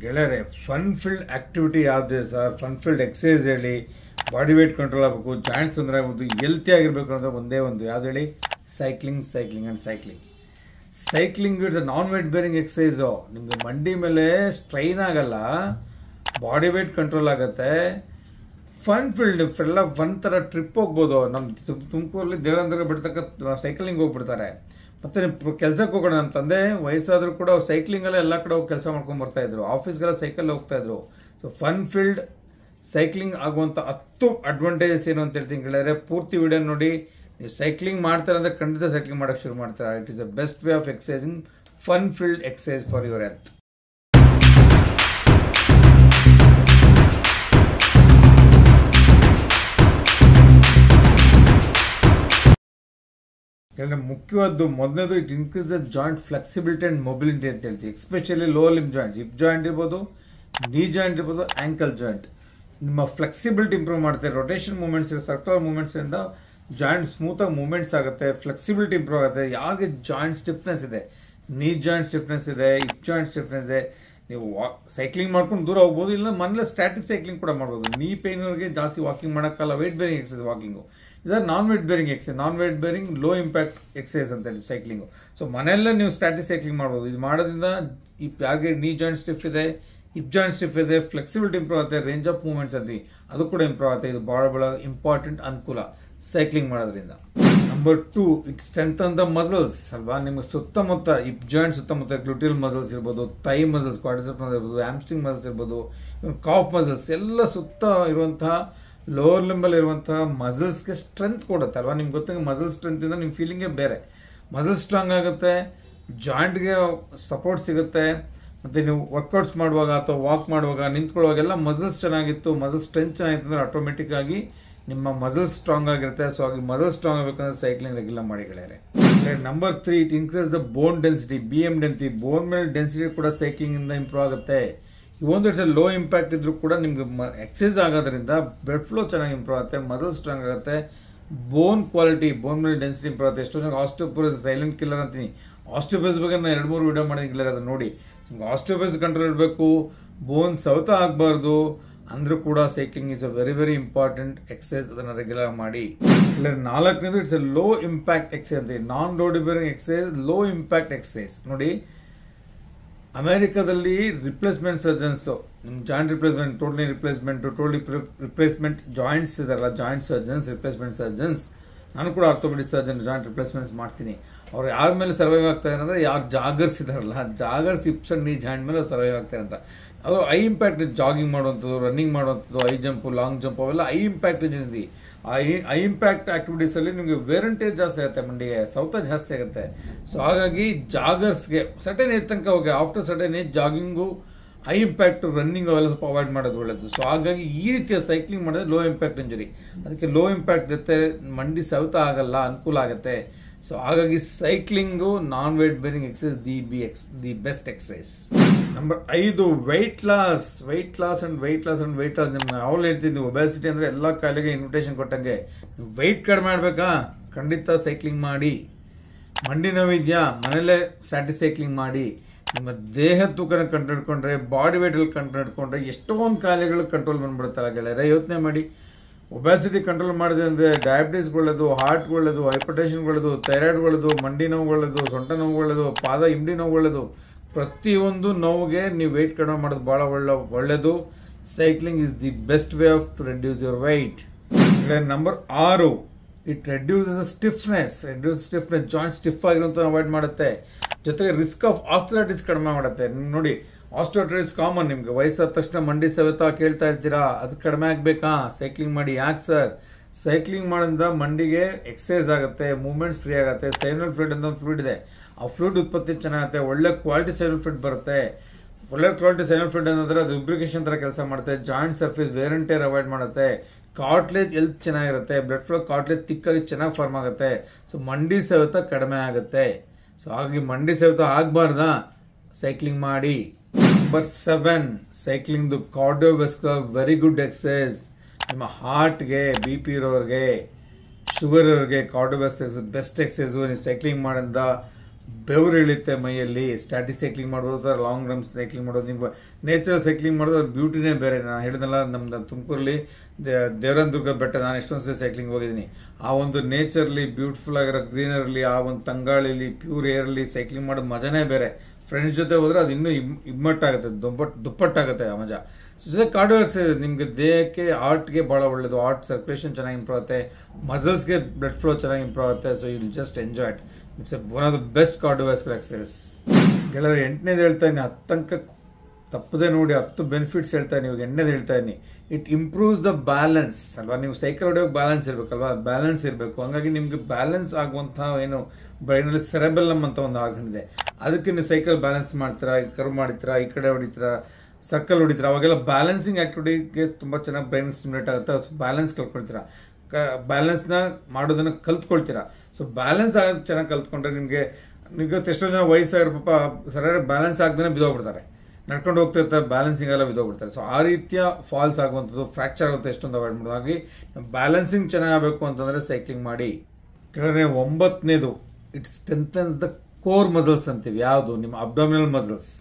ಗೆಳೆಯರೆ fun field activity ಯಾವುದೇ sir, fun field exercise ಹೇಳಿ, ಬಾಡಿ ವೇಟ್ ಕಂಟ್ರೋಲ್ ಆಗಬೇಕು, ಜಾಯಿಂಟ್ಸ್ ತೊಂದರೆ ಆಗ್ಬೋದು, ಹೆಲ್ತಿ ಆಗಿರಬೇಕು ಅನ್ನೋದು ಒಂದೇ ಒಂದು ಯಾವ್ದು ಹೇಳಿ, cycling and cycling. Cycling it's non weight bearing exercise. ನಿಮಗೆ ಮಂಡಿ ಮೇಲೆ ಸ್ಟ್ರೈನ್ ಆಗಲ್ಲ, ಬಾಡಿ ವೇಟ್ ಕಂಟ್ರೋಲ್ ಆಗುತ್ತೆ. ಫನ್ ಫೀಲ್ಡ್ ಎಲ್ಲ ಒನ್ ಥರ ಟ್ರಿಪ್ ಹೋಗ್ಬೋದು. ನಮ್ಮ ತುಮಕೂರಲ್ಲಿ ದೇವರಾಂಧ್ರ ಬಿಡ್ತಕ್ಕ ಸೈಕ್ಲಿಂಗ್ ಹೋಗ್ಬಿಡ್ತಾರೆ. ಮತ್ತು ಕೆಲಸಕ್ಕೆ ಹೋಗೋಣ, ನಮ್ಮ ತಂದೆ ವಯಸ್ಸಾದರೂ ಕೂಡ ಸೈಕ್ಲಿಂಗಲ್ಲೇ ಎಲ್ಲ ಕಡೆ ಹೋಗಿ ಕೆಲಸ ಮಾಡ್ಕೊಂಡು ಬರ್ತಾ ಇದ್ರು, ಆಫೀಸ್ಗೆಲ್ಲ ಸೈಕಲ್ ಹೋಗ್ತಾ ಇದ್ರು. ಸೊ ಫನ್ ಫೀಲ್ಡ್ ಸೈಕ್ಲಿಂಗ್ ಆಗುವಂಥ 10 ಅಡ್ವಾಂಟೇಜಸ್ ಏನು ಅಂತ ಹೇಳ್ತೀನಿ ಗೆಳೆಯರೆ. ಪೂರ್ತಿ ವಿಡಿಯೋ ನೋಡಿ. ನೀವು ಸೈಕ್ಲಿಂಗ್ ಮಾಡ್ತಾರೆ ಅಂದರೆ ಖಂಡಿತ ಸೈಕ್ಲಿಂಗ್ ಮಾಡೋಕ್ಕೆ ಶುರು ಮಾಡ್ತಾರೆ. It is the best way of exercising, fun field exercise for your health. ಮುಖ್ಯವಾದ್ದು ಮೊದಲನೇದು, it increase the joint flexibility and mobility ಅಂತ ಹೇಳ್ತೀವಿ. Especially low limb joints, hip joint ಇರ್ಬೋದು, ನೀ ಜಾಯಿಂಟ್ ಇರ್ಬೋದು, ಆಂಕಲ್ ಜಾಯಿಂಟ್. ನಿಮ್ಮ ಫ್ಲೆಕ್ಸಿಬಿಲಿಟಿ ಇಂಪ್ರೂವ್ ಮಾಡುತ್ತೆ. Rotation movements, circular ಮೂವ್ಮೆಂಟ್ಸಿಂದ joint ಸ್ಮೂತಾಗಿ ಮೂವ್ಮೆಂಟ್ಸ್ ಆಗುತ್ತೆ, ಫ್ಲೆಕ್ಸಿಬಿಲಿಟಿ ಇಂಪ್ರೂವ್ ಆಗುತ್ತೆ. ಯಾವಾಗ ಜಾಯಿಂಟ್ ಸ್ಟಿಫ್ನೆಸ್ ಇದೆ, ನೀ ಜಾಯಿಂಟ್ ಸ್ಟಿಫ್ನೆಸ್ ಇದೆ, ಹಿಪ್ ಜಾಯಿಂಟ್ ಸ್ಟಿಫ್ನೆಸ್ ಇದೆ, ನೀವು ಸೈಕ್ಲಿಂಗ್ ಮಾಡ್ಕೊಂಡು ದೂರ ಹೋಗ್ಬೋದು, ಇಲ್ಲ ಮನೇಲೆ ಸ್ಟ್ಯಾಟಿಕ್ ಸೈಕ್ಲಿಂಗ್ ಕೂಡ ಮಾಡ್ಬೋದು. ನೀ ಪೇಯ್ನವ್ರಿಗೆ ಜಾಸ್ತಿ ವಾಕಿಂಗ್ ಮಾಡೋಕ್ಕಲ್ಲ, ವೇಟ್ ಬೇರಿಂಗ್ ಎಕ್ಸಸೈಸ್ ವಾಕಿಂಗು. ಇದು non weight bearing exercise, non weight bearing low impact exercise ಅಂತ ಹೇಳಿ ಸೈಕ್ಲಿಂಗು. ಸೊ ಮನೆಯಲ್ಲೇ ನೀವು ಸ್ಟ್ಯಾಟಿಕ್ ಸೈಕ್ಲಿಂಗ್ ಮಾಡ್ಬೋದು. ಇದು ಮಾಡೋದ್ರಿಂದ ಯಾರಿಗೆ ನೀ ಜಾಯಿಂಟ್ ಸ್ಟಿಫ್ ಇದೆ, ಹಿಪ್ ಜಾಯಿಂಟ್ ಸ್ಟಿಫ್ ಇದೆ, ಫ್ಲೆಕ್ಸಿಬಿಲಿಟಿ ಇಂಪ್ರೂವ್ ಆಗುತ್ತೆ, ರೇಂಜ್ ಆಫ್ ಮೂವ್ಮೆಂಟ್ಸ್ ಅಂತೀವಿ ಅದು ಕೂಡ ಇಂಪ್ರೂವ್ ಆಗುತ್ತೆ. ಇದು ಬಹಳ ಇಂಪಾರ್ಟೆಂಟ್ ಅನುಕೂಲ ಸೈಕ್ಲಿಂಗ್ ಮಾಡೋದ್ರಿಂದ. Number 2, it strengthen the muscles ಅಲ್ವಾ. ನಿಮಗೆ ಸುತ್ತಮುತ್ತ ಹಿಪ್ ಜಾಯಿಂಟ್ ಸುತ್ತಮುತ್ತ ಗ್ಲೂಟಿಯಲ್ ಮಸಲ್ಸ್ ಇರ್ಬೋದು, ಥೈ ಮಸಲ್ಸ್, ಕ್ವಾಡ್ರಿಸೆಪ್ಸ್ ಮಸಲ್ಸ್ ಇರ್ಬೋದು, ಹ್ಯಾಮ್ಸ್ಟ್ರಿಂಗ್ ಮಸಲ್ಸ್ ಇರ್ಬೋದು, ಕಾಫ್ ಮಸಲ್ಸ್ ಎಲ್ಲ ಸುತ್ತ ಇರುವಂತಹ ಲೋವರ್ ಲಿಂಬಲ್ಲಿ ಇರುವಂತಹ ಮಸಲ್ಸ್ಗೆ ಸ್ಟ್ರೆಂತ್ ಕೊಡುತ್ತೆ ಅಲ್ವಾ. ನಿಮ್ಗೆ ಗೊತ್ತಾಗ ಮಸಲ್ ಸ್ಟ್ರೆಂತ್ ಇಂದ ನಿಮ್ಮ ಫೀಲಿಂಗೇ ಬೇರೆ. ಮಸಲ್ ಸ್ಟ್ರಾಂಗ್ ಆಗುತ್ತೆ, ಜಾಯಿಂಟ್ಗೆ ಸಪೋರ್ಟ್ ಸಿಗುತ್ತೆ. ಮತ್ತು ನೀವು ವರ್ಕೌಟ್ಸ್ ಮಾಡುವಾಗ ಅಥವಾ ವಾಕ್ ಮಾಡುವಾಗ, ನಿಂತ್ಕೊಳ್ಳುವಾಗೆಲ್ಲ ಮಸಲ್ಸ್ ಚೆನ್ನಾಗಿತ್ತು, ಮಸಲ್ ಸ್ಟ್ರೆಂತ್ ಚೆನ್ನಾಗಿತ್ತು ಅಂದರೆ ಆಟೋಮೆಟಿಕ್ ಆಗಿ ನಿಮ್ಮ ಮಸಲ್ಸ್ ಸ್ಟ್ರಾಂಗ್ ಆಗಿರುತ್ತೆ. ಸೊ ಹಾಗೆ ಮಸಲ್ ಸ್ಟ್ರಾಂಗ್ ಆಗಬೇಕಂದ್ರೆ ಸೈಕ್ಲಿಂಗ್ ರೆಗ್ಯುಲರ್ ಮಾಡಿ ಗೆಳೆಯರೆ. Number 3, it increase the bone density, BMD ಅಂತೀವಿ. ಬೋನ್ ಮೇಲೆ ಡೆನ್ಸಿಟಿ ಕೂಡ ಸೈಕ್ಲಿಂಗ್ ಇಂದ ಇಂಪ್ರೂವ್ ಆಗುತ್ತೆ. ಒಂದು ಇಟ್ಸ್ ಲೋ ಇಂಪ್ಯಾಕ್ಟ್ ಇದ್ರೂ ಕೂಡ ನಿಮ್ಗೆ ಎಕ್ಸಸೈಸ್ ಆಗೋದ್ರಿಂದ ಬ್ಲಡ್ ಫ್ಲೋ ಚೆನ್ನಾಗಿ ಇಂಪ್ರೂವ್ ಆಗುತ್ತೆ, ಮಸಲ್ ಸ್ಟ್ರಾಂಗ್ ಆಗುತ್ತೆ, ಬೋನ್ ಕ್ವಾಲಿಟಿ, ಬೋನ್ ಮೇಲೆ ಡೆನ್ಸಿಟಿ ಇಂಪ್ರೂವ್ ಆಗುತ್ತೆ. ಎಷ್ಟೋ ಜನ ಆಸ್ಟಿಯೋಪೊರೋಸಿಸ್ ಸೈಲೆಂಟ್ ಕಿಲ್ಲರ್ ಅಂತೀನಿ. ಆಸ್ಟಿಯೋಪೊರೋಸಿಸ್ ಬಗ್ಗೆ ನಾನು 2-3 ವಿಡಿಯೋ ಮಾಡಿದ್ರೆ ಅದನ್ನ ನೋಡಿ. ಆಸ್ಟಿಯೋಪೊರೋಸಿಸ್ ಕಂಟ್ರೋಲ್ ಇರಬೇಕು, ಬೋನ್ ಸೌತ ಆಗಬಾರ್ದು ಅಂದ್ರೂ ಕೂಡ cycling is a very important exercise. ಅದನ್ನು ರೆಗ್ಯುಲರ್ ಮಾಡಿ. 4ನೇದು, it's a low impact exercise ಅಂತೀವಿ. Non load bearing exercise, low impact exercise. ನೋಡಿ, ಅಮೆರಿಕದಲ್ಲಿ ರಿಪ್ಲೇಸ್ಮೆಂಟ್ ಸರ್ಜನ್ಸ್, ನಿಮ್ಮ joint replacement, totally replacement joints ಇದಾರಲ್ಲ, ಜಾಯಿಂಟ್ ಸರ್ಜನ್ಸ್, ರಿಪ್ಲೇಸ್ಮೆಂಟ್ ಸರ್ಜನ್ಸ್. ನಾನು ಕೂಡ ಆರ್ಥೋಪೆಡಿಕ್ ಸರ್ಜನ್, ಜಾಯಿಂಟ್ ರಿಪ್ಲೇಸ್ಮೆಂಟ್ಸ್ ಮಾಡ್ತೀನಿ. ಅವ್ರು ಯಾರ ಮೇಲೆ ಸರ್ವೈವ್ ಆಗ್ತಾರೆ ಅಂದರೆ, ಯಾರು ಜಾಗರ್ಸ್ ಇದಾರಲ್ಲ, ಜಾಗರ್ಸ್ ಹಿಪ್ಸ್ ಅಂಡ್ ನೀ ಜಾಯಿಂಟ್ ಮೇಲೆ ಸರ್ವೈವ್ ಆಗ್ತಾರೆ ಅಂತ. ಅದು ಐ ಇಂಪ್ಯಾಕ್ಟ್ ಜಾಗಿಂಗ್ ಮಾಡುವಂಥದ್ದು, ರನ್ನಿಂಗ್ ಮಾಡುವಂಥದ್ದು, ಹೈ ಜಂಪು, ಲಾಂಗ್ ಜಂಪ್, ಅವೆಲ್ಲ ಐ ಇಂಪ್ಯಾಕ್ಟ್ ಇದೆ. ಐ ಇಂಪ್ಯಾಕ್ಟ್ ಆಕ್ಟಿವಿಟೀಸಲ್ಲಿ ನಿಮಗೆ ವೇರಂಟೇಜ್ ಜಾಸ್ತಿ ಆಗುತ್ತೆ, ಮಂಡಿಗೆ ಸೌತ ಜಾಸ್ತಿ ಆಗುತ್ತೆ. ಸೊ ಹಾಗಾಗಿ ಜಾಗರ್ಸ್ಗೆ ಸರ್ಟನ್ ಏಜ್ ತನಕ ಹೋಗಿ, after certain age jogging, high impact running ಅವೆಲ್ಲ ಸ್ವಲ್ಪ ಅವಾಯ್ಡ್ ಮಾಡೋದು ಒಳ್ಳೆಯದು. ಸೊ ಹಾಗಾಗಿ ಈ ರೀತಿಯ ಸೈಕ್ಲಿಂಗ್ ಮಾಡಿದ್ರೆ ಲೋ ಇಂಪ್ಯಾಕ್ಟ್ ಇಂಜುರಿ. ಅದಕ್ಕೆ ಲೋ ಇಂಪ್ಯಾಕ್ಟ್ ಜೊತೆ ಮಂಡಿ ಸೌತ ಆಗಲ್ಲ, ಅನುಕೂಲ ಆಗುತ್ತೆ. ಸೊ ಹಾಗಾಗಿ cycling non weight bearing exercise the best exercise. Number 5, weight loss and weight loss. ನಿಮ್ಮ ಯಾವಾಗಲೂ ಹೇಳ್ತೀನಿ, ನೀವು ಒಬೆಸಿಟಿ ಅಂದರೆ ಎಲ್ಲ ಕಾಯಿಲೆಗೆ ಇನ್ವಿಟೇಷನ್ ಕೊಟ್ಟಂಗೆ. ನೀವು ವೆಯ್ಟ್ ಕಡಿಮೆ ಮಾಡಬೇಕಾ, ಖಂಡಿತ ಸೈಕ್ಲಿಂಗ್ ಮಾಡಿ. ಮಂಡಿ ನೋವಿದ್ಯಾ, ಮನೇಲೆ ಸ್ಟ್ಯಾಟಿಕ್ ಸೈಕ್ಲಿಂಗ್ ಮಾಡಿ. ನಿಮ್ಮ ದೇಹ ತೂಕನ ಕಂಟ್ರೋಲ್ ಇಟ್ಕೊಂಡ್ರೆ, ಬಾಡಿ ವೇಟಲ್ಲಿ ಕಂಟ್ರೋಲ್ ಇಟ್ಕೊಂಡ್ರೆ ಎಷ್ಟೊಂದು ಕಾಯಿಲೆಗಳು ಕಂಟ್ರೋಲ್ ಬಂದ್ಬಿಡುತ್ತಲ್ಲ ಗೆಳೆಯರೆ. ಯೋಚನೆ ಮಾಡಿ, ಒಬೆಸಿಟಿ ಕಂಟ್ರೋಲ್ ಮಾಡಿದೆ ಅಂದರೆ ಡಯಾಬಿಟೀಸ್ಗೊಳ್ಳೋದು, ಹಾರ್ಟ್ಗೊಳ್ಳೋದು, ಹೈಪರ್ಟೆನ್ಷನ್ಗೊಳ್ಳೋದು, ಥೈರಾಯ್ಡ್ಗೊಳ್ಳೋದು, ಮಂಡಿ ನೋವುಗೊಳ್ಳೋದು, ಸೊಂಟ ನೋವುಗೊಳ್ಳೋದು, ಪಾದ ಹಿಂಡಿ ನೋವುಗೊಳ್ಳೋದು, ಪ್ರತಿಯೊಂದು ನೋವಿಗೆ ನೀವು ವೆಯ್ಟ್ ಕಡಿಮೆ ಮಾಡೋದು ಭಾಳ ಒಳ್ಳೆಯದು. Cycling is the best way of to reduce your weight. Number 6, it reduces stiffness. Joint stiff ಆಗಿರೋಂಥ ಅವಾಯ್ಡ್ ಮಾಡುತ್ತೆ. ಜೊತೆಗೆ ರಿಸ್ಕ್ ಆಫ್ ಆರ್ಥರೈಟಿಸ್ ಕಡಿಮೆ ಮಾಡುತ್ತೆ. ನೋಡಿ, ಆಸ್ಟಿಯೋಆರ್ಥರೈಟಿಸ್ ಕಾಮನ್. ನಿಮ್ಗೆ ವಯಸ್ಸಾದ ತಕ್ಷಣ ಮಂಡಿ ಸವೆತ ಕೇಳ್ತಾ ಇರ್ತೀರಾ, ಅದು ಕಡಿಮೆ ಆಗಬೇಕಾ, ಸೈಕ್ಲಿಂಗ್ ಮಾಡಿ. ಯಾಕೆ ಸರ್? ಸೈಕ್ಲಿಂಗ್ ಮಾಡೋದ್ರಿಂದ ಮಂಡಿಗೆ ಎಕ್ಸಸೈಸ್ ಆಗುತ್ತೆ, ಮೂವ್ಮೆಂಟ್ಸ್ ಫ್ರೀ ಆಗುತ್ತೆ. ಸೈನಲ್ ಫ್ಲೂಯಿಡ್ ಅಂತ ಒಂದು ಫ್ಲೂಯಿಡ್ ಇದೆ, ಆ ಫ್ಲೂಯಿಡ್ ಉತ್ಪತ್ತಿ ಚೆನ್ನಾಗುತ್ತೆ, ಒಳ್ಳೆ ಕ್ವಾಲಿಟಿ ಸೈನಲ್ ಫ್ಲೂಯಿಡ್ ಬರುತ್ತೆ. ಒಳ್ಳೆ ಕ್ವಾಲಿಟಿ ಸೈನಲ್ ಫ್ಲೂಯಿಡ್ ಅಂದರೆ ಅದು ಲುಬ್ರಿಕೇಶನ್ ಥರ ಕೆಲಸ ಮಾಡುತ್ತೆ, joint surface wear and tear avoid ಮಾಡುತ್ತೆ, ಕಾರ್ಟ್ಲೇಜ್ ಹೆಲ್ತ್ ಚೆನ್ನಾಗಿರುತ್ತೆ, ಬ್ಲಡ್ ಫ್ಲೋ ಕಾರ್ಟ್ಲೇಜ್ ತಿಕ್ಕಾಗಿ ಚೆನ್ನಾಗಿ ಫಾರ್ಮ್ ಆಗುತ್ತೆ. ಸೊ ಮಂಡಿ ಸವೆತ ಕಡಿಮೆ ಆಗುತ್ತೆ. ಸೊ ಹಾಗಾಗಿ ಮಂಡಿ ಸವೆತ ಆಗಬಾರ್ದಾ, ಸೈಕ್ಲಿಂಗ್ ಮಾಡಿ. ನಂಬರ್ 7, ಸೈಕ್ಲಿಂಗ್ದು ಕಾರ್ಡಿಯೋವಾಸ್ಕ್ಯುಲರ್ ವೆರಿ ಗುಡ್ ಎಕ್ಸಸೈಸ್. ನಿಮ್ಮ ಹಾರ್ಟ್ಗೆ, BP ಇರೋರಿಗೆ, ಶುಗರ್ ಇರೋರಿಗೆ ಕಾರ್ಡಿಯೋವಾಸ್ಕ್ಯುಲರ್ ಬೆಸ್ಟ್ ಎಕ್ಸಸೈಸು. ನೀವು ಸೈಕ್ಲಿಂಗ್ ಮಾಡೋದ್ರಿಂದ ಬೆವರು ಇಳಿಯುತ್ತೆ ಮೈಯಲ್ಲಿ. ಸ್ಟ್ಯಾಟಿಕ್ ಸೈಕ್ಲಿಂಗ್ ಮಾಡೋದು, ಲಾಂಗ್ ರನ್ ಸೈಕ್ಲಿಂಗ್ ಮಾಡೋದು, ನೀವು ನೇಚರಲ್ ಸೈಕ್ಲಿಂಗ್ ಮಾಡೋದು ಅದ್ರ ಬ್ಯೂಟಿನೇ ಬೇರೆ. ನಾನು ಹೇಳಿದಲ್ಲ, ನಮ್ದು ತುಮಕೂರಲ್ಲಿ ದೇವರದುರ್ಗ ಬೆಟ್ಟ ನಾನು ಎಷ್ಟೊಂದು ಸಲ ಸೈಕ್ಲಿಂಗ್ ಹೋಗಿದ್ದೀನಿ. ಆ ಒಂದು ನೇಚರ್ಲಿ ಬ್ಯೂಟಿಫುಲ್ ಆಗಿರೋ ಗ್ರೀನರ್ಲಿ, ಆ ಒಂದು ತಂಗಾಳಿಲಿ, ಪ್ಯೂರ್ ಏರ್ಲಿ ಸೈಕ್ಲಿಂಗ್ ಮಾಡೋದು ಮಜಾನೇ ಬೇರೆ. ಫ್ರೆಂಡ್ಸ್ ಜೊತೆ ಹೋದ್ರೆ ಅದು ಇನ್ನೂ ಇಮ್ಮಟ್ಟಾಗುತ್ತೆ, ದುಪ್ಪಟ್ಟಾಗುತ್ತೆ ಆ ಮಜಾ. ಜೊತೆ ಕಾರ್ಡಿಯೋ ಎಕ್ಸರ್ಸೈಸ್ ನಿಮಗೆ ದೇಹಕ್ಕೆ, ಆರ್ಟ್ಗೆ ಭಾಳ ಒಳ್ಳೇದು. ಆರ್ಟ್ ಸರ್ಕ್ಯುಲೇಷನ್ ಚೆನ್ನಾಗಿ ಇಂಪ್ರೂವ್ ಆಗುತ್ತೆ, ಮಸಲ್ಸ್ಗೆ ಬ್ಲಡ್ ಫ್ಲೋ ಚೆನ್ನಾಗಿ ಇಂಪ್ರೂವ್ ಆಗುತ್ತೆ. So you just enjoy it. It's one of the best cardiovascular exercise. ಗೆಳೆಯರು 8ನೇದು ಹೇಳ್ತಾ ಇದ್ದೀನಿ, 10 ತಪ್ಪದೆ ನೋಡಿ. 10 ಬೆನಿಫಿಟ್ಸ್ ಹೇಳ್ತಾ ಇದ್ದೀನಿ. ಇವಾಗ 8ನೇದು ಹೇಳ್ತಾ ಇದ್ದೀನಿ. ಇಟ್ ಇಂಪ್ರೂವ್ಸ್ ದ ಬ್ಯಾಲೆನ್ಸ್ ಅಲ್ವಾ. ನೀವು ಸೈಕಲ್ ಹೊಡೆಯೋಕೆ ಬ್ಯಾಲೆನ್ಸ್ ಇರಬೇಕಲ್ವಾ, ಬ್ಯಾಲೆನ್ಸ್ ಇರಬೇಕು. ಹಂಗಾಗಿ ನಿಮ್ಗೆ ಬ್ಯಾಲೆನ್ಸ್ ಆಗುವಂತಹ ಏನು ಬ್ರೈನಲ್ಲಿ ಸೆರೆಬೆಲ್ಲಮ್ ಅಂತ ಒಂದು ಆರ್ಗನ್ ಇದೆ, ಅದಕ್ಕೆ ನೀವು ಸೈಕಲ್ ಬ್ಯಾಲೆನ್ಸ್ ಮಾಡ್ತೀರಾ, ಕರ್ವ್ ಮಾಡ್ತೀರಾ, ಈ ಕಡೆ ಹೊಡಿತೀರಾ, ಸರ್ಕಲ್ ಹೊಡಿತೀರಾ, ಅವಾಗೆಲ್ಲ ಬ್ಯಾಲೆನ್ಸಿಂಗ್ ಆಕ್ಟಿವಿಟಿಗೆ ತುಂಬ ಚೆನ್ನಾಗಿ ಬ್ರೈನ್ ಸ್ಟಿಮ್ಯುಲೇಟ್ ಆಗುತ್ತೆ. ಬ್ಯಾಲೆನ್ಸ್ ಕಲ್ತ್ಕೊಳ್ತೀರಾ, ಬ್ಯಾಲೆನ್ಸ್ನ ಮಾಡೋದನ್ನ ಕಲ್ತ್ಕೊಳ್ತೀರಾ. ಸೊ ಬ್ಯಾಲೆನ್ಸ್ ಆಗೋದು ಚೆನ್ನಾಗಿ ಕಲ್ತ್ಕೊಂಡ್ರೆ ನಿಮಗೆ ಎಷ್ಟೋ ಜನ ವಯಸ್ಸಾಗಿರೋ ಪಾಪ ಸರಿಯಾಗಿ ಬ್ಯಾಲೆನ್ಸ್ ಆಗದೇ ಬಿದ್ದೋಗ್ಬಿಡ್ತಾರೆ. ನಡ್ಕೊಂಡು ಹೋಗ್ತಿರ್ತಾರೆ, ಬ್ಯಾಲೆನ್ಸಿಂಗ್ ಎಲ್ಲ ಬಿದ್ದೋಗ್ಬಿಡ್ತಾರೆ. ಸೊ ಆ ರೀತಿಯ ಫಾಲ್ಸ್ ಆಗುವಂಥದ್ದು, ಫ್ರಾಕ್ಚರ್ ಆಗುತ್ತೆ, ಎಷ್ಟೊಂದು ಅವಾಯ್ಡ್ ಮಾಡೋದು. ಹಾಗಾಗಿ ಬ್ಯಾಲೆನ್ಸಿಂಗ್ ಚೆನ್ನಾಗಬೇಕು ಅಂತಂದ್ರೆ ಸೈಕ್ಲಿಂಗ್ ಮಾಡಿ. ಕೆಳಗಡೆ 9ನೇದು, it strengthens the core muscles ಅಂತೀವಿ. ಯಾವುದು? ನಿಮ್ಮ ಅಬ್ಡಾಮಿನಲ್ ಮಸಲ್ಸ್,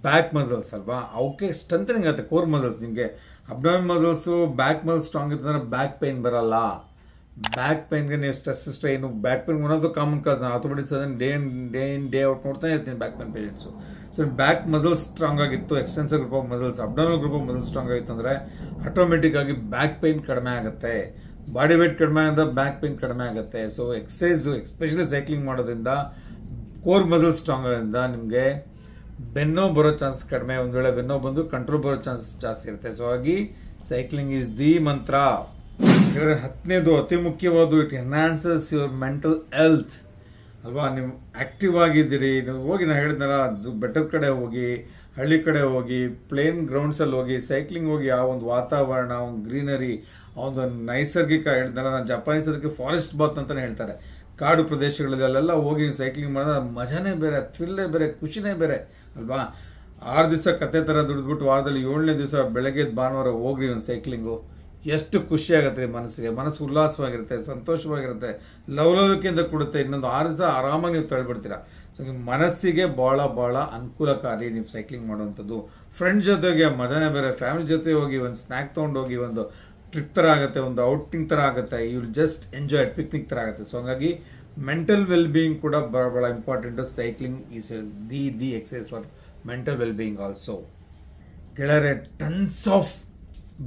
ಬ್ಯಾಕ್ ಮಸಲ್ಸ್ ಅಲ್ವಾ, ಅವಕ್ಕೆ ಸ್ಟ್ರೆಂಥನಿಂಗ್ ಆಗುತ್ತೆ. ಕೋರ್ ಮಸಲ್ಸ್, ನಿಮಗೆ abdominal muscles, back muscles strong ಇತ್ತಂದ್ರೆ ಬ್ಯಾಕ್ ಪೈನ್ ಬರಲ್ಲ. ಬ್ಯಾಕ್ ಪೈನ್ಗೆ ನೀವು strain, back pain one of the common cause. ನಾನು orthopaedics day in day out ನೋಡ್ತಾನೆ ಇರ್ತೀನಿ back pain patients. So back muscles strong ಆಗಿತ್ತು, extensive group of muscles, abdominal group of muscles strong ಆಗಿತ್ತು ಅಂದ್ರೆ automatic ಆಗಿ back pain ಕಡಿಮೆ ಆಗುತ್ತೆ. Body weight ಕಡಿಮೆ ಆದ್ರೆ ಬ್ಯಾಕ್ ಪೈನ್ ಕಡಿಮೆ ಆಗುತ್ತೆ. ಸೊ ಎಕ್ಸಸೈಸ್, ಎಸ್ಪೆಷಲಿ ಸೈಕ್ಲಿಂಗ್ ಮಾಡೋದ್ರಿಂದ, ಕೋರ್ ಮಸಲ್ಸ್ ಸ್ಟ್ರಾಂಗ್ ಆಗೋದ್ರಿಂದ ನಿಮಗೆ ಬೆನ್ನೋ ಬರೋ ಚಾನ್ಸ್ ಕಡಿಮೆ. ಒಂದು ವೇಳೆ ಬೆನ್ನೋ ಬಂದು ಕಂಟ್ರೋಲ್ ಬರೋ ಚಾನ್ಸ್ ಜಾಸ್ತಿ ಇರುತ್ತೆ. ಸೊ ಹಾಗಾಗಿ ಸೈಕ್ಲಿಂಗ್ ಈಸ್ ದಿ ಮಂತ್ರ. 10ನೇದು ಅತಿ ಮುಖ್ಯವಾದ, it enhances your mental health ಅಲ್ವಾ. ನೀವು ಆಕ್ಟಿವ್ ಆಗಿದ್ದೀರಿ, ನೀವು ಹೋಗಿ, ನಾನು ಹೇಳಿದ್ನಲ್ಲ, ಬೆಟ್ಟದ ಕಡೆ ಹೋಗಿ, ಹಳ್ಳಿ ಕಡೆ ಹೋಗಿ, ಪ್ಲೇನ್ ಗ್ರೌಂಡ್ಸಲ್ಲಿ ಹೋಗಿ ಸೈಕ್ಲಿಂಗ್ ಹೋಗಿ, ಆ ಒಂದು ವಾತಾವರಣ, ಒಂದು ಗ್ರೀನರಿ, ಆ ಒಂದು ನೈಸರ್ಗಿಕ, ಹೇಳಿದ್ನಲ್ಲ ನಾನು ಜಪಾನೀಸ್ ಅದಕ್ಕೆ ಫಾರೆಸ್ಟ್ ಬಾತ್ ಅಂತಾನೆ ಹೇಳ್ತಾರೆ. ಕಾಡು ಪ್ರದೇಶಗಳಲ್ಲಿ ಅಲ್ಲೆಲ್ಲ ಹೋಗಿ ಸೈಕ್ಲಿಂಗ್ ಮಾಡೋದು ಮಜಾನೇ ಬೇರೆ, ಥ್ರಿಲ್ಲೇ ಬೇರೆ, ಖುಷಿನೇ ಬೇರೆ ಅಲ್ವಾ. 6 ದಿವಸ ಕತೆ ಥರ ದುಡಿದ್ಬಿಟ್ಟು ವಾರದಲ್ಲಿ 7ನೇ ದಿವಸ ಬೆಳಗ್ಗೆ ಭಾನುವಾರ ಹೋಗ್ರಿ ಒಂದು ಸೈಕ್ಲಿಂಗು, ಎಷ್ಟು ಖುಷಿ ಆಗುತ್ತೆ ರೀ ಮನಸ್ಸಿಗೆ. ಮನಸ್ಸು ಉಲ್ಲಾಸವಾಗಿರುತ್ತೆ, ಸಂತೋಷವಾಗಿರುತ್ತೆ, ಲವಲವಿಕೆಯಿಂದ ಕೊಡುತ್ತೆ. ಇನ್ನೊಂದು 6 ದಿವಸ ಆರಾಮಾಗಿ ನೀವು ತಳ್ಳಿಬಿಡ್ತೀರಾ. ಸೊ ನಿಮ್ಮ ಮನಸ್ಸಿಗೆ ಭಾಳ ಅನುಕೂಲಕಾರಿ ನೀವು ಸೈಕ್ಲಿಂಗ್ ಮಾಡುವಂಥದ್ದು. ಫ್ರೆಂಡ್ಸ್ ಜೊತೆಗೆ ಮಜಾನೇ ಬೇರೆ. ಫ್ಯಾಮಿಲಿ ಜೊತೆ ಹೋಗಿ ಒಂದು ಸ್ನ್ಯಾಕ್ ತೊಗೊಂಡು ಹೋಗಿ, ಒಂದು ಟ್ರಿಪ್ ಥರ ಆಗುತ್ತೆ, ಒಂದು ಔಟಿಂಗ್ ಥರ ಆಗುತ್ತೆ. You will just enjoy, picnic ಥರ ಆಗುತ್ತೆ. ಸೊ ಹಂಗಾಗಿ ಮೆಂಟಲ್ ವೆಲ್ ಬೀಯಿಂಗ್ ಕೂಡ ಭಾಳ important. Cycling is the exercise for mental well being also. ಗೆಳೆಯರೆ, ಟನ್ಸ್ ಆಫ್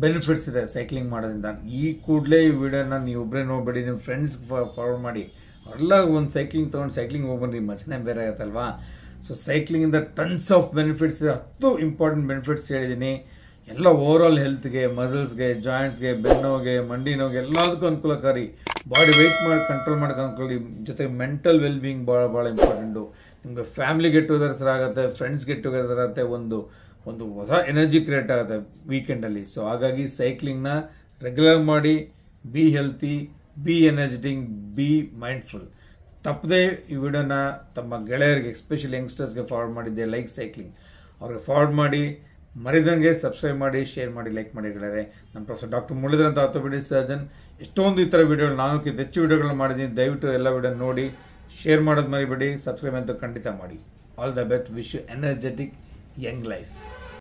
ಬೆನಿಫಿಟ್ಸ್ ಇದೆ ಸೈಕ್ಲಿಂಗ್ ಮಾಡೋದ್ರಿಂದ. ಈ ಕೂಡಲೇ ಈ ವಿಡಿಯೋನ ನೀವು ಒಬ್ಬರೇ ನೋಡ್ಬೇಡಿ, ನಿಮ್ಮ ಫ್ರೆಂಡ್ಸ್ ಫಾರ್ವರ್ಡ್ ಮಾಡಿ, ಅವರೆಲ್ಲ ಒಂದು ಸೈಕ್ಲಿಂಗ್ ತೊಗೊಂಡು ಸೈಕ್ಲಿಂಗ್ ಹೋಗ್ಬನ್ನಿ, ಮಜಾನೇ ಬೇರೆ ಆಗುತ್ತಲ್ವಾ. ಸೊ ಸೈಕ್ಲಿಂಗಿಂದ ಟನ್ಸ್ ಆಫ್ ಬೆನಿಫಿಟ್ಸ್ ಇದೆ. 10 ಇಂಪಾರ್ಟೆಂಟ್ ಬೆನಿಫಿಟ್ಸ್ ಹೇಳಿದ್ದೀನಿ. ಎಲ್ಲ ಓವರ್ ಆಲ್ ಹೆಲ್ತ್ಗೆ, ಮಸಲ್ಸ್ಗೆ, ಜಾಯಿಂಟ್ಸ್ಗೆ, ಬೆನ್ನೋಗೆ, ಮಂಡಿ ನೋವಿಗೆ ಎಲ್ಲದಕ್ಕೂ ಅನುಕೂಲಕಾರಿ. ಬಾಡಿ ವೆಯ್ಟ್ ಮಾಡಿ ಕಂಟ್ರೋಲ್ ಮಾಡೋಕೆ ಅನುಕೂಲ. ಜೊತೆಗೆ ಮೆಂಟಲ್ ವೆಲ್ ಬೀಯಿಂಗ್ ಭಾಳ ಇಂಪಾರ್ಟೆಂಟು. ನಿಮಗೆ ಫ್ಯಾಮಿಲಿ ಗೆಟ್ ಟುಗೆದರ್ಸ್ ಆಗುತ್ತೆ, ಫ್ರೆಂಡ್ಸ್ ಗೆಟ್ ಟುಗೆದರ್ ಆಗುತ್ತೆ, ಒಂದು ಹೊಸ ಎನರ್ಜಿ ಕ್ರಿಯೇಟ್ ಆಗುತ್ತೆ ವೀಕೆಂಡಲ್ಲಿ. ಸೊ ಹಾಗಾಗಿ ಸೈಕ್ಲಿಂಗ್ನ ರೆಗ್ಯುಲರ್ ಮಾಡಿ. Be healthy, B energetic, B mindful. ತಪ್ಪದೆ ಈ ವಿಡಿಯೋನ ತಮ್ಮ ಗೆಳೆಯರಿಗೆ, ಎಸ್ಪೆಷಲಿ ಯಂಗ್ಸ್ಟರ್ಸ್ಗೆ ಫಾರ್ವರ್ಡ್ ಮಾಡಿದ್ದೆ. ಲೈಕ್ ಸೈಕ್ಲಿಂಗ್ ಅವ್ರಿಗೆ ಫಾರ್ವರ್ಡ್ ಮಾಡಿ. ಮರಿದಂಗೆ ಸಬ್ಸ್ಕ್ರೈಬ್ ಮಾಡಿ, ಶೇರ್ ಮಾಡಿ, ಲೈಕ್ ಮಾಡಿ ಗೆಳೆಯರೆ. ನಮ್ಮ ಪ್ರೊಫೆಸರ್ ಡಾಕ್ಟರ್ ಮುರಳೀಧರ್ ಅಂತ ಆರ್ಥೋಪೆಡಿಕ್ ಸರ್ಜನ್. ಎಷ್ಟೊಂದು ಈ ಥರ ವಿಡಿಯೋಗಳು, 4ಕ್ಕಿಂತ ಹೆಚ್ಚು ವಿಡಿಯೋಗಳನ್ನ ಮಾಡಿದ್ದೀನಿ. ದಯವಿಟ್ಟು ಎಲ್ಲ ವಿಡಿಯೋ ನೋಡಿ, ಶೇರ್ ಮಾಡೋದು ಮರಿಬೇಡಿ, ಸಬ್ಸ್ಕ್ರೈಬ್ ಅಂತ ಖಂಡಿತ ಮಾಡಿ. All the best. Wish you energetic young life.